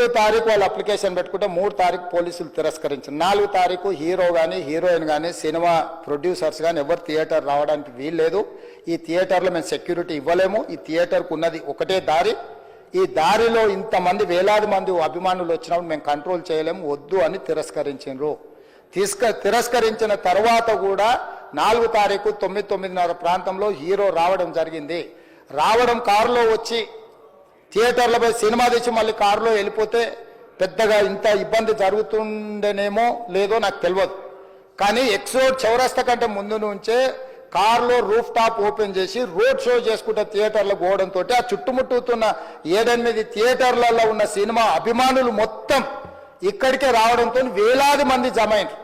2 తారీఖు వాళ్ళు అప్లికేషన్ పెట్టుకుంటే 3 తారీఖు పోలీసులు తిరస్కరించారు. 4 తారీఖు హీరో కానీ హీరోయిన్ కానీ సినిమా ప్రొడ్యూసర్స్ కానీ ఎవరు థియేటర్ రావడానికి వీల్లేదు. ఈ థియేటర్లో మేము సెక్యూరిటీ ఇవ్వలేము. ఈ థియేటర్కు ఉన్నది ఒకటే దారి. ఈ దారిలో ఇంతమంది వేలాది మంది అభిమానులు వచ్చినప్పుడు మేము కంట్రోల్ చేయలేము, వద్దు అని తిరస్కరించారు. తిరస్కరించిన తర్వాత కూడా 4 తారీఖు 9:30 ప్రాంతంలో హీరో రావడం జరిగింది. రావడం కారులో వచ్చి థియేటర్లపై సినిమా తెచ్చి మళ్ళీ కారులో వెళ్ళిపోతే పెద్దగా ఇంత ఇబ్బంది జరుగుతుండేనేమో లేదో నాకు తెలియదు. కానీ ఎక్స్ రోడ్ చౌరస్తా కంటే ముందు నుంచే కారులో రూఫ్ టాప్ ఓపెన్ చేసి రోడ్ షో చేసుకుంటే థియేటర్లకు పోవడంతో ఆ చుట్టుముట్టుతున్న 7-8 థియేటర్లలో ఉన్న సినిమా అభిమానులు మొత్తం ఇక్కడికే రావడంతో వేలాది మంది జమ అయినారు.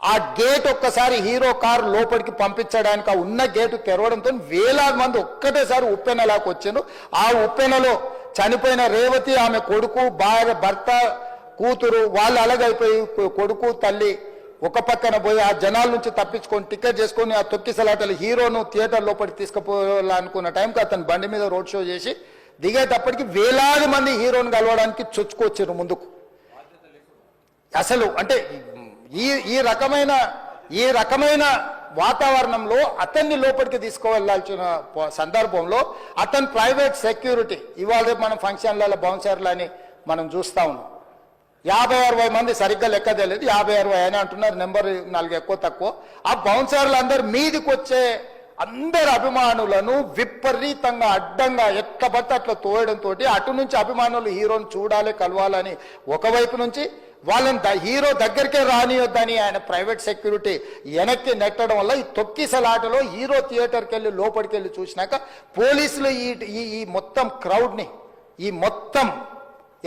ఆ గేట్ ఒక్కసారి హీరో కారు లోపలికి పంపించడానికి ఆ ఉన్న గేటు తెరవడంతో వేలాది మంది ఒక్కటేసారి ఉప్పెనలాకి వచ్చారు. ఆ ఉప్పెనలో చనిపోయిన రేవతి, ఆమె కొడుకు, భార్య, భర్త, కూతురు వాళ్ళు అలాగైపోయి కొడుకు తల్లి ఒక పక్కన పోయి ఆ జనాల నుంచి తప్పించుకొని టికెట్ చేసుకొని ఆ తొక్కిసలాటలు హీరోను థియేటర్ లోపలికి తీసుకుపోవాలనుకున్న టైంకి అతను బండి మీద రోడ్ షో చేసి దిగేటప్పటికి వేలాది మంది హీరోను కలవడానికి చొచ్చుకొచ్చారు ముందుకు. అసలు అంటే ఈ రకమైన వాతావరణంలో అతన్ని లోపలికి తీసుకువెళ్లాల్సిన సందర్భంలో అతను ప్రైవేట్ సెక్యూరిటీ ఇవాళ మనం ఫంక్షన్లలో బౌన్సర్లని మనం చూస్తా ఉన్నాం. 50-60 మంది సరిగ్గా లెక్క తెలియదు, 50-60 అని అంటున్నారు, నెంబర్ 4 ఎక్కువ తక్కువ. ఆ బౌన్సర్లు అందరు మీదికి వచ్చే అందరు అభిమానులను విపరీతంగా అడ్డంగా ఎట్ల పడితే అట్లా తోయడంతో అటు నుంచి అభిమానులు హీరోని చూడాలి, కలవాలని ఒకవైపు నుంచి వాళ్ళని హీరో దగ్గరికే రానియొద్దని ఆయన ప్రైవేట్ సెక్యూరిటీ వెనక్కి నెట్టడం వల్ల ఈ తొక్కిసలాటలో హీరో థియేటర్కి వెళ్ళి లోపలికి వెళ్ళి చూసినాక పోలీసులు ఈ మొత్తం క్రౌడ్ని ఈ మొత్తం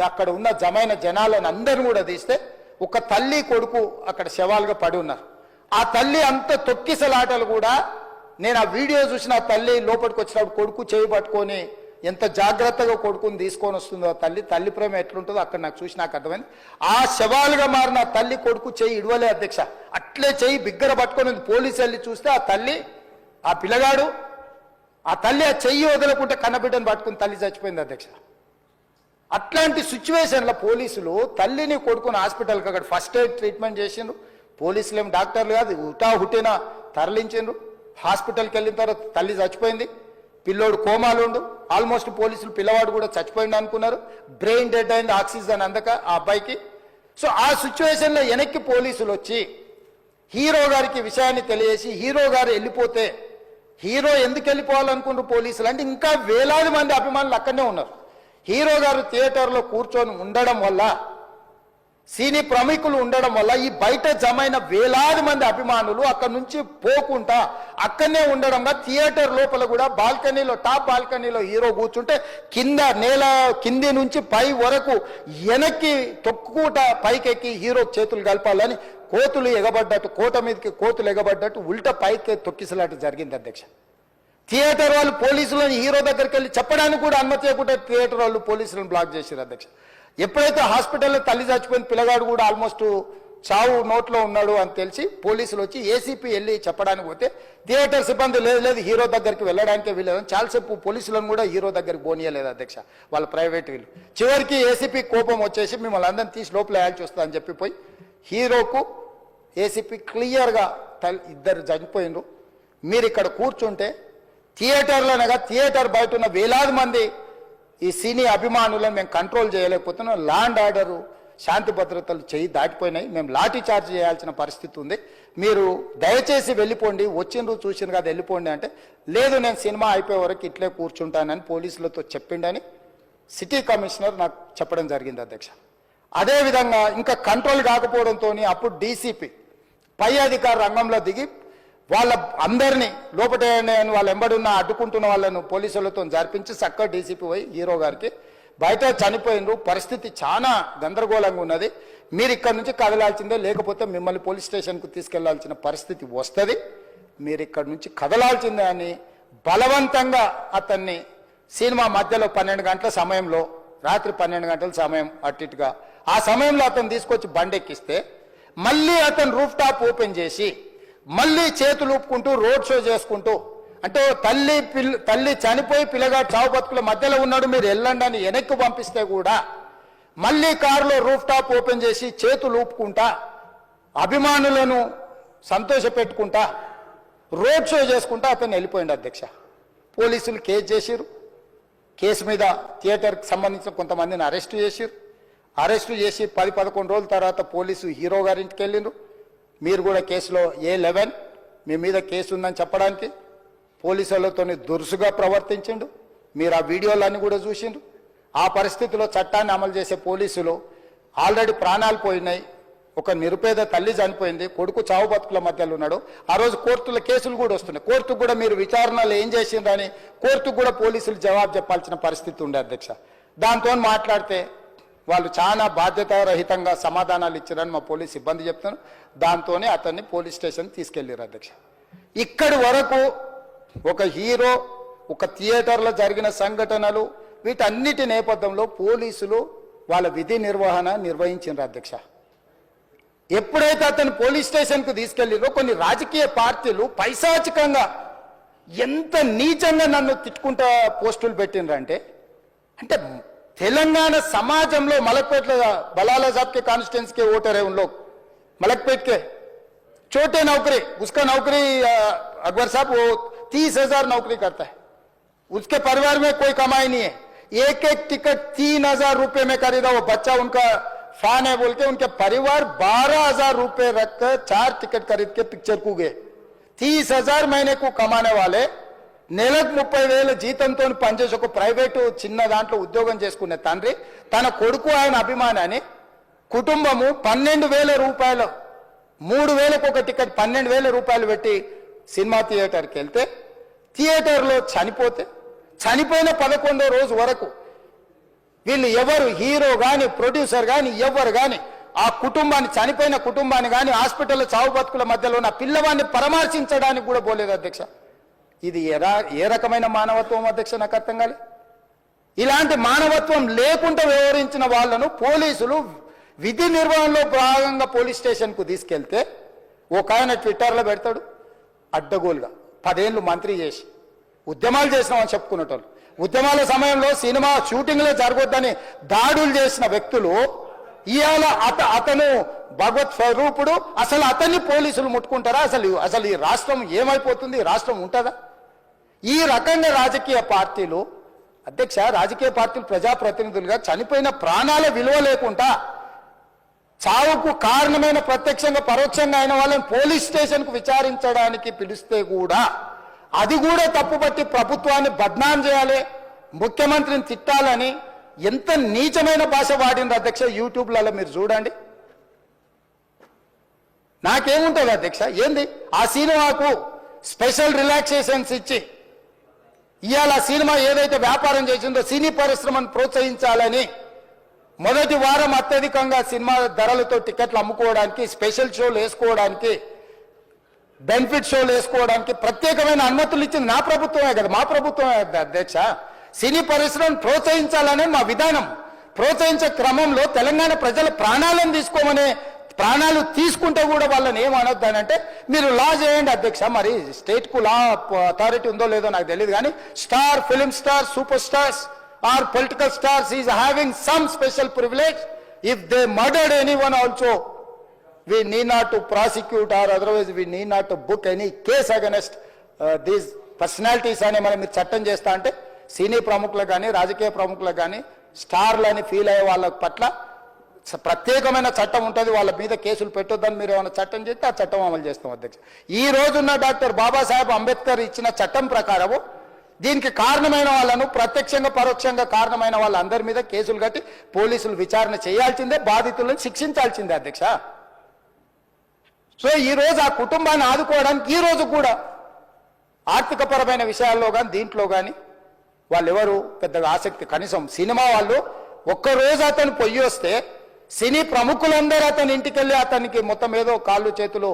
అక్కడ ఉన్న జమైన జనాలను అందరిని కూడా తీస్తే ఒక తల్లి కొడుకు అక్కడ శవాలుగా పడి ఉన్నారు. ఆ తల్లి అంత తొక్కిసలాటలు కూడా నేను ఆ వీడియో చూసిన ఆ తల్లి లోపలికి వచ్చినప్పుడు కొడుకు చేయి పట్టుకొని ఎంత జాగ్రత్తగా కొడుకుని తీసుకొని వస్తుందో తల్లి ప్రేమ ఎట్లుంటుందో అక్కడ నాకు చూసి నాకు అర్థమైంది. ఆ శవాలుగా మారిన తల్లి కొడుకు చేయి ఇడవలే అధ్యక్ష, అట్లే చేయి బిగ్గర పట్టుకొని పోలీసు వెళ్ళి చూస్తే ఆ తల్లి ఆ పిల్లగాడు ఆ తల్లి ఆ చెయ్యి వదలకుంటే కన్నబిడ్డను పట్టుకుని తల్లి చచ్చిపోయింది అధ్యక్ష. అట్లాంటి సిచ్యువేషన్లో పోలీసులు తల్లిని కొడుకుని హాస్పిటల్కి అక్కడ ఫస్ట్ ఎయిడ్ ట్రీట్మెంట్ చేసిండ్రు. పోలీసులు ఏం డాక్టర్లు కాదు, హుటేనా తరలించిండ్రు. హాస్పిటల్కి వెళ్ళిన తర్వాత తల్లి చచ్చిపోయింది, పిల్లోడు కోమాలు ఉండు. ఆల్మోస్ట్ పోలీసులు పిల్లవాడు కూడా చచ్చిపోయింది అనుకున్నారు. బ్రెయిన్ డెడ్ అయింది, ఆక్సిజన్ అందక ఆ అబ్బాయికి. సో ఆ సిచ్యువేషన్లో వెనక్కి పోలీసులు వచ్చి హీరో గారికి విషయాన్ని తెలియజేసి హీరో గారు వెళ్ళిపోతే హీరో ఎందుకు వెళ్ళిపోవాలనుకుంటారు పోలీసులు అంటే ఇంకా వేలాది మంది అభిమానులు అక్కడనే ఉన్నారు. హీరో గారు థియేటర్లో కూర్చొని ఉండడం వల్ల సినీ ప్రముఖులు ఉండడం వల్ల ఈ బయట జమైన వేలాది మంది అభిమానులు అక్కడ నుంచి పోకుండా అక్కడనే ఉండడంగా థియేటర్ లోపల కూడా బాల్కనీలో టాప్ బాల్కనీలో హీరో కూర్చుంటే కింద నేల కింది నుంచి పై వరకు వెనక్కి తొక్కుట పైకెక్కి హీరో చేతులు కలపాలని కోతులు ఎగబడ్డట్టు కోట మీదకి కోతులు ఎగబడ్డట్టు ఉల్టా పైకి తొక్కిసలాట జరిగింది అధ్యక్ష. థియేటర్ వాళ్ళు పోలీసులను హీరో దగ్గరికి వెళ్ళి చెప్పడానికి కూడా అనుమతి చేయకుండా థియేటర్ వాళ్ళు పోలీసులను బ్లాక్ చేశారు అధ్యక్ష. ఎప్పుడైతే హాస్పిటల్లో తల్లి చచ్చిపోయిన పిల్లగాడు కూడా ఆల్మోస్ట్ చావు నోట్లో ఉన్నాడు అని తెలిసి పోలీసులు వచ్చి ఏసీపీ వెళ్ళి చెప్పడానికి పోతే థియేటర్ సిబ్బంది లేదు హీరో దగ్గరికి వెళ్ళడానికే వీళ్ళదని చాలాసేపు పోలీసులను కూడా హీరో దగ్గరికి పోనీయలేదు అధ్యక్ష వాళ్ళ ప్రైవేట్ వీళ్ళు. చివరికి ఏసీపీ కోపం వచ్చేసి మిమ్మల్ని అందరినీ తీసి లోపల వేయాల్సి వస్తుందని చెప్పిపోయి హీరోకు ఏసీపీ క్లియర్గా ఇద్దరు చనిపోయినరు, మీరు ఇక్కడ కూర్చుంటే థియేటర్లోనగా థియేటర్ బయట ఉన్న వేలాది మంది ఈ సినీ అభిమానులను మేము కంట్రోల్ చేయలేకపోతున్నాం, ల్యాండ్ ఆర్డరు శాంతి భద్రతలు చేయి దాటిపోయినాయి, మేము లాఠీ చార్జ్ చేయాల్సిన పరిస్థితి ఉంది, మీరు దయచేసి వెళ్ళిపోండి, వచ్చిండ్రు చూసిన కదా వెళ్ళిపోండి అంటే లేదు నేను సినిమా అయిపోయే వరకు ఇట్లే కూర్చుంటానని పోలీసులతో చెప్పిండని సిటీ కమిషనర్ నాకు చెప్పడం జరిగింది అధ్యక్ష. అదేవిధంగా ఇంకా కంట్రోల్ కాకపోవడంతో అప్పుడు డీసీపీ పై అధికారి రంగంలో దిగి వాళ్ళ అందరినీ లోపల వాళ్ళ ఎంబడున్న అడ్డుకుంటున్న వాళ్ళను పోలీసులతో జరిపించి చక్కగా డీసీపీ పోయి హీరో గారికి బయట చనిపోయినరు, పరిస్థితి చాలా గందరగోళంగా ఉన్నది, మీరు ఇక్కడ నుంచి కదలాల్సిందే లేకపోతే మిమ్మల్ని పోలీస్ స్టేషన్కు తీసుకెళ్లాల్సిన పరిస్థితి వస్తుంది, మీరు ఇక్కడ నుంచి కదలాల్సిందే అని బలవంతంగా అతన్ని సినిమా మధ్యలో 12 గంటల సమయంలో రాత్రి 12 గంటల సమయం అట్టిగా ఆ సమయంలో అతను తీసుకొచ్చి బండెక్కిస్తే మళ్ళీ అతను రూఫ్ టాప్ ఓపెన్ చేసి మళ్ళీ చేతులు ఊపుకుంటూ రోడ్ షో చేసుకుంటూ అంటే తల్లి చనిపోయి పిల్లగాడు చావు బతుకుల మధ్యలో ఉన్నాడు మీరు వెళ్ళండి అని వెనక్కి పంపిస్తే కూడా మళ్ళీ కారులో రూఫ్ టాప్ ఓపెన్ చేసి చేతులు ఊపుకుంటా అభిమానులను సంతోషపెట్టుకుంటా రోడ్ షో చేసుకుంటా అతను వెళ్ళిపోయింది అధ్యక్ష. పోలీసులు కేసు చేసిరు. కేసు మీద థియేటర్కి సంబంధించిన కొంతమందిని అరెస్టు చేసిరు. అరెస్టు చేసి 10-11 రోజుల తర్వాత పోలీసు హీరో గారింటికి వెళ్ళిండ్రు. మీరు కూడా కేసులో A11 మీ మీద కేసు ఉందని చెప్పడానికి పోలీసులతో దురుసుగా ప్రవర్తించిండు. మీరు ఆ వీడియోలన్నీ కూడా చూసిండ్రు. ఆ పరిస్థితిలో చట్టాన్ని అమలు చేసే పోలీసులు ఆల్రెడీ ప్రాణాలు పోయినాయి. ఒక నిరుపేద తల్లి చనిపోయింది, కొడుకు చావు బతుకుల మధ్యలో ఉన్నాడు. ఆ రోజు కోర్టుల కేసులు కూడా వస్తున్నాయి. కోర్టుకు కూడా మీరు విచారణలు ఏం చేసిండ్రని కోర్టుకు కూడా పోలీసులు జవాబు చెప్పాల్సిన పరిస్థితి ఉండే అధ్యక్ష. దాంతో మాట్లాడితే వాళ్ళు చాలా బాధ్యతారహితంగా సమాధానాలు ఇచ్చారని మా పోలీస్ సిబ్బంది చెప్తున్నారు. దాంతోనే అతన్ని పోలీస్ స్టేషన్ తీసుకెళ్లారు అధ్యక్ష. ఇక్కడి వరకు ఒక హీరో, ఒక థియేటర్లో జరిగిన సంఘటనలు, వీటన్నిటి నేపథ్యంలో పోలీసులు వాళ్ళ విధి నిర్వహణ నిర్వహించారు అధ్యక్ష. ఎప్పుడైతే అతను పోలీస్ స్టేషన్కు తీసుకెళ్ళిరో కొన్ని రాజకీయ పార్టీలు పైశాచికంగా ఎంత నీచంగా నన్ను తిట్టుకుంటా పోస్టులు పెట్టినరంటే, అంటే తెలంగాణ समाजంలో మలక్పేట్ बलाला साहब के कॉन्स्टिट्यूंसी के वोटर है उन लोग मलकपेट के छोटे नौकरी, उसका नौकरी अकबर साहब वो 30,000 नौकरी करता है, उसके परिवार में कोई कमाई नहीं है. एक एक टिकट 3,000 रुपए में खरीदा. वो बच्चा उनका फैन है बोल के उनके परिवार 12,000 रुपए रखकर 4 टिकट खरीद के पिक्चर को गए. 30,000 महीने को कमाने वाले నెలకు 30,000 జీతంతో పనిచేసి ఒక ప్రైవేటు చిన్న దాంట్లో ఉద్యోగం చేసుకునే తండ్రి తన కొడుకు ఆయన అభిమానాన్ని కుటుంబము 12,000 రూపాయలు 3,000కు ఒక టికెట్ 12,000 రూపాయలు పెట్టి సినిమా థియేటర్కి వెళ్తే థియేటర్లో చనిపోయిన 11వ రోజు వరకు వీళ్ళు ఎవరు హీరో కానీ ప్రొడ్యూసర్ కానీ ఎవరు కానీ ఆ కుటుంబాన్ని చనిపోయిన కుటుంబాన్ని కానీ హాస్పిటల్లో చావు బతుకుల మధ్యలో ఉన్న పిల్లవాడిని పరామర్శించడానికి కూడా పోలేదు అధ్యక్ష. ఇది ఏ రకమైన మానవత్వం అధ్యక్ష? నాకు అర్థం కాలే. ఇలాంటి మానవత్వం లేకుండా వ్యవహరించిన వాళ్ళను పోలీసులు విధి నిర్వహణలో భాగంగా పోలీస్ స్టేషన్కు తీసుకెళ్తే ఒక ఆయన ట్విట్టర్లో పెడతాడు అడ్డగోలుగా 10 ఏళ్ళు మంత్రి చేసి ఉద్యమాలు చేసినామని చెప్పుకునేటోళ్ళు, ఉద్యమాల సమయంలో సినిమా షూటింగ్లో జరగొద్దని దాడులు చేసిన వ్యక్తులు ఇవాళ అతను భగవత్ స్వరూపుడు. అసలు అతన్ని పోలీసులు ముట్టుకుంటారా? అసలు ఈ రాష్ట్రం ఏమైపోతుంది? రాష్ట్రం ఉంటుందా? ఈ రకంగా రాజకీయ పార్టీలు అధ్యక్ష, రాజకీయ పార్టీలు ప్రజాప్రతినిధులుగా చనిపోయిన ప్రాణాల విలువ లేకుండా చావుకు కారణమైన ప్రత్యక్షంగా పరోక్షంగా అయిన వాళ్ళని పోలీస్ స్టేషన్కు విచారించడానికి పిలిస్తే కూడా అది కూడా తప్పుపట్టి ప్రభుత్వాన్ని బద్నాం చేయాలి, ముఖ్యమంత్రిని తిట్టాలని ఎంత నీచమైన భాష వాడింది అధ్యక్ష. యూట్యూబ్లలో మీరు చూడండి. నాకేముంటుంది అధ్యక్ష? ఏంది ఆ సినిమాకు స్పెషల్ రిలాక్సేషన్స్ ఇచ్చి ఇవాళ సినిమా ఏదైతే వ్యాపారం చేసిందో సినీ పరిశ్రమను ప్రోత్సహించాలని మొదటి వారం అత్యధికంగా సినిమా ధరలతో టికెట్లు అమ్ముకోవడానికి, స్పెషల్ షోలు వేసుకోవడానికి, బెనిఫిట్ షోలు వేసుకోవడానికి ప్రత్యేకమైన అనుమతులు ఇచ్చింది నా ప్రభుత్వమే కదా, మా ప్రభుత్వమే అధ్యక్ష. సినీ పరిశ్రమను ప్రోత్సహించాలనే మా విధానం. ప్రోత్సహించే క్రమంలో తెలంగాణ ప్రజల ప్రాణాలు తీసుకుంటే కూడా వాళ్ళని ఏమనొద్దానంటే మీరు లా చేయండి అధ్యక్ష. మరి స్టేట్కు లా అథారిటీ ఉందో లేదో నాకు తెలియదు, కానీ star, film star, super stars or political stars is having some special privilege. If they murdered anyone also we need not to prosecute or otherwise we need not to book any case against these personalities అని మనం మీరు చట్టం చేస్తా అంటే సినీ ప్రముఖులకు కానీ రాజకీయ ప్రముఖులకు కానీ స్టార్లని ఫీల్ అయ్యే వాళ్ళ పట్ల ప్రత్యేకమైన చట్టం ఉంటుంది. వాళ్ళ మీద కేసులు పెట్టొద్దని మీరు ఏమైనా చట్టం చేస్తే ఆ చట్టం అమలు చేస్తాం అధ్యక్ష. ఈ రోజున్న డాక్టర్ బాబాసాహెబ్ అంబేద్కర్ ఇచ్చిన చట్టం ప్రకారము దీనికి కారణమైన వాళ్ళను ప్రత్యక్షంగా పరోక్షంగా కారణమైన వాళ్ళందరి మీద కేసులు కట్టి పోలీసులు విచారణ చేయాల్సిందే, బాధితులను శిక్షించాల్సిందే అధ్యక్ష. సో ఈ రోజు ఆ కుటుంబాన్ని ఆదుకోవడానికి ఈ రోజు కూడా ఆర్థికపరమైన విషయాల్లో కానీ దీంట్లో కానీ వాళ్ళు ఎవరు పెద్దగా ఆసక్తి, కనీసం సినిమా వాళ్ళు ఒక్కరోజు అతను పొయ్యి వస్తే సినీ ప్రముఖులందరూ అతని ఇంటికి వెళ్ళి అతనికి మొత్తం ఏదో కాళ్ళు చేతులు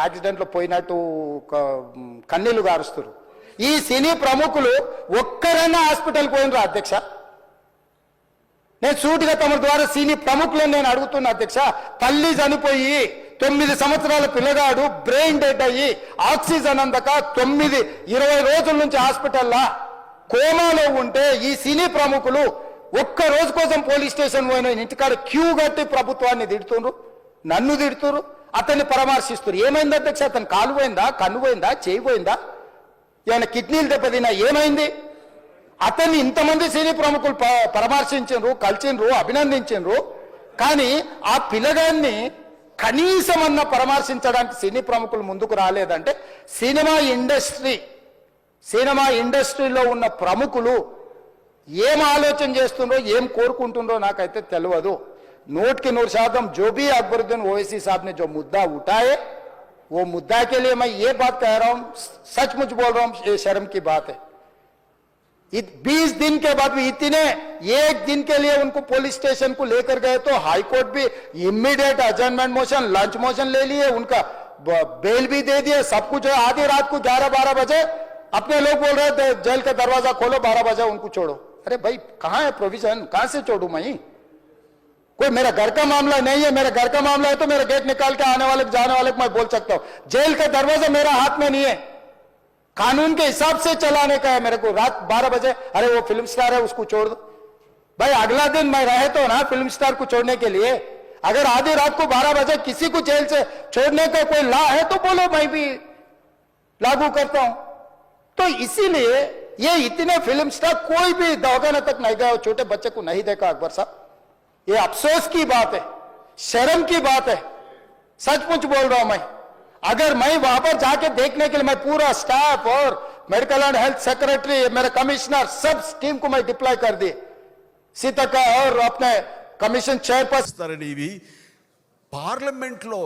యాక్సిడెంట్లో పోయినట్టు కన్నీళ్లు గారుస్తారు. ఈ సినీ ప్రముఖులు ఒక్కరైనా హాస్పిటల్కి పోయినరా అధ్యక్ష? నేను సూటిగా తమ ద్వారా సినీ ప్రముఖులను నేను అడుగుతున్నా అధ్యక్ష. తల్లి చనిపోయి 9 సంవత్సరాల పిల్లగాడు బ్రెయిన్ డెడ్ అయ్యి ఆక్సిజన్ అందక 20 రోజుల నుంచి హాస్పిటల్లో కోమాలో ఉంటే ఈ సినీ ప్రముఖులు ఒక్క రోజు కోసం పోలీస్ స్టేషన్ పోయిన ఇంటికాడ క్యూ కట్టి ప్రభుత్వాన్ని తిడుతుండ్రు, నన్ను తిడుతురు, అతన్ని పరామర్శిస్తున్నారు. ఏమైంది అధ్యక్ష? అతను కాలు పోయిందా, కన్ను పోయిందా, చేయి పోయిందా, ఏమైనా కిడ్నీలు దెబ్బతిన్నా, ఏమైంది? అతన్ని ఇంతమంది సినీ ప్రముఖులు పరామర్శించారు, కలిసిండ్రు, అభినందించారు. కానీ ఆ పిల్లగాన్ని కనీసం అన్న పరామర్శించడానికి సినీ ప్రముఖులు ముందుకు రాలేదంటే సినిమా ఇండస్ట్రీలో ఉన్న ప్రముఖులు ఏం ఆలోచన చేస్తుండ్రో, ఏం కోరుకుంటుండ్రో నాకైతే తెలియదు. 100% जो भी अकबरुद्दीन ओवैसी साहब ने जो मुद्दा उठाए, वो मुद्दा के लिए मैं ये बात कह रहा हूं, सचमुच बोल रहा हूं, ये शर्म की बात है. 20 दिन के बाद भी इतने एक दिन के लिए उनको पुलिस स्टेशन को लेकर गए तो हाई कोर्ट भी इमीडिएट अजर्नमेंट मोशन, लंच मोशन ले लिए, उनका बेल भी दे दिए, सब कुछ. आधी रात को 11-12 बजे अपने लोग बोल रहे थे जेल का दरवाजा खोलो, 12 बजे उनको छोड़ो. अरे भाई कहां है प्रोविजन? कहां से छोड़ू मैं? कोई मेरा घर का मामला नहीं है. मेरा घर का मामला है तो मेरा गेट निकाल के आने वाले जाने वाले को मैं बोल सकता हूं. जेल का दरवाजा मेरा हाथ में नहीं है, कानून के हिसाब से चलाने का है मेरे को. रात 12 बजे अरे वो फिल्म स्टार है उसको छोड़ दो. भाई अगला दिन मैं रहे तो ना फिल्म स्टार को छोड़ने के लिए. अगर आधी रात को 12 बजे किसी को जेल से छोड़ने का कोई लॉ है तो बोलो, मैं भी लागू करता हूं. तो इसीलिए ये इतने फिल्म स्टार कोई भी दवाखाने तक नहीं गया, छोटे बच्चे को नहीं देखा अकबर साहब. ये अफसोस की बात है, शर्म की बात है. सचमुच बोल रहा हूं मैं. अगर मैं वहां पर जाके देखने के लिए मैं पूरा स्टाफ और मेडिकल एंड हेल्थ सेक्रेटरी, मेरे कमिश्नर, सब टीम को मैं डिप्लॉय कर दिए. सीतका और अपने कमीशन चेयरपर्सन. ఇవి పార్లమెంట్లో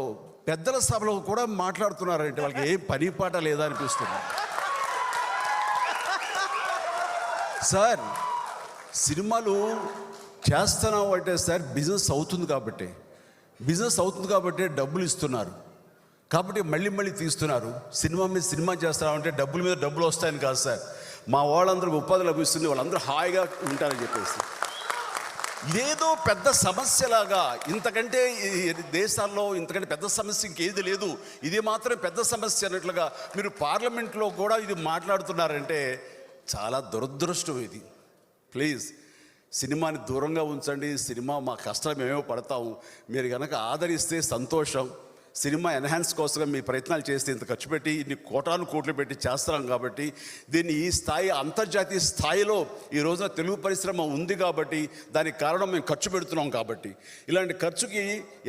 పెద్దల సభలో కూడా మాట్లాడుతున్నారంటే వాళ్ళకి ఏ పని పాట లేదా అనిపిస్తుంది. సార్ సినిమాలు చేస్తున్నాం అంటే సార్ బిజినెస్ అవుతుంది కాబట్టి డబ్బులు ఇస్తున్నారు కాబట్టి మళ్ళీ తీస్తున్నారు. సినిమా మీద సినిమా చేస్తున్నామంటే డబ్బుల మీద డబ్బులు వస్తాయని కాదు సార్. మా వాళ్ళందరికీ ఉపాధి లభిస్తుంది, వాళ్ళందరూ హాయిగా ఉంటారని చెప్పేసి ఇదేదో పెద్ద సమస్యలాగా, ఇంతకంటే దేశాల్లో ఇంతకంటే పెద్ద సమస్య ఇంకేది లేదు, ఇది మాత్రం పెద్ద సమస్య అన్నట్లుగా మీరు పార్లమెంట్లో కూడా ఇది మాట్లాడుతున్నారంటే చాలా దురదృష్టం ఇది. ప్లీజ్ సినిమాని దూరంగా ఉంచండి. సినిమా మా కష్టాలు మేమేమో పడతాము, మీరు కనుక ఆదరిస్తే సంతోషం. సినిమా ఎన్హాన్స్ కోసం మీ ప్రయత్నాలు చేస్తే ఇంత ఖర్చు పెట్టి ఇన్ని కోట్లు పెట్టి చేస్తున్నాం కాబట్టి దీన్ని ఈ స్థాయి అంతర్జాతీయ స్థాయిలో ఈ రోజున తెలుగు పరిశ్రమ ఉంది కాబట్టి దానికి కారణం మేము ఖర్చు పెడుతున్నాం కాబట్టి ఇలాంటి ఖర్చుకి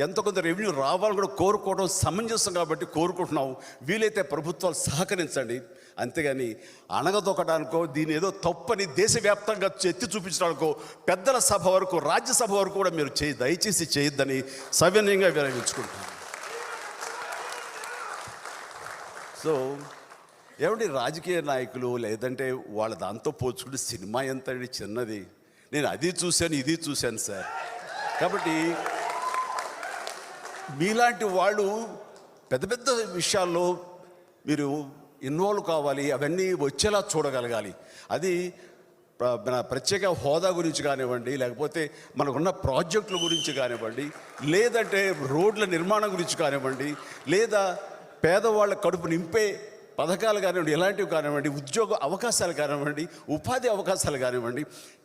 ఎంత కొంత రెవెన్యూ రావాలని కూడా కోరుకోవడం సమంజసం కాబట్టి కోరుకుంటున్నాం. వీలైతే ప్రభుత్వాలు సహకరించండి. అంతేగాని అణగదొక్కడానికో దీని ఏదో తప్పని దేశవ్యాప్తంగా ఎత్తి చూపించడానికో పెద్దల సభ వరకు రాజ్యసభ వరకు కూడా మీరు దయచేసి చేయొద్దని సవినయంగా విరమించుకుంటున్నాను. సో ఏమంటే రాజకీయ నాయకులు లేదంటే వాళ్ళ దాంతో పోల్చుకుంటే సినిమా ఎంత చిన్నది. నేను అది చూశాను ఇది చూశాను సార్. కాబట్టి మీలాంటి వాళ్ళు పెద్ద పెద్ద విషయాల్లో మీరు ఇన్వాల్వ్ కావాలి, అవన్నీ వచ్చేలా చూడగలగాలి. అది మన ప్రత్యేక హోదా గురించి కానివ్వండి, లేకపోతే మనకున్న ప్రాజెక్టుల గురించి కానివ్వండి, లేదంటే రోడ్ల నిర్మాణం గురించి కానివ్వండి, లేదా పేదవాళ్ళ కడుపు నింపే పథకాలు కానివ్వండి, ఇలాంటివి కానివ్వండి, ఉద్యోగ అవకాశాలు కానివ్వండి, ఉపాధి అవకాశాలు కానివ్వండి,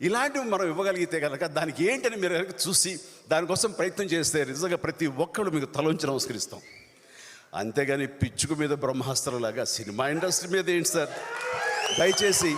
ఇలాంటివి మనం ఇవ్వగలిగితే కనుక దానికి ఏంటని మీరు కనుక చూసి దానికోసం ప్రయత్నం చేస్తే నిజంగా ప్రతి ఒక్కరు మీకు తలొంచి నమస్కరిస్తాం. అంతేగాని పిచ్చుకు మీద బ్రహ్మాస్త్రంలాగా సినిమా ఇండస్ట్రీ మీద ఏంటి సార్? దయచేసి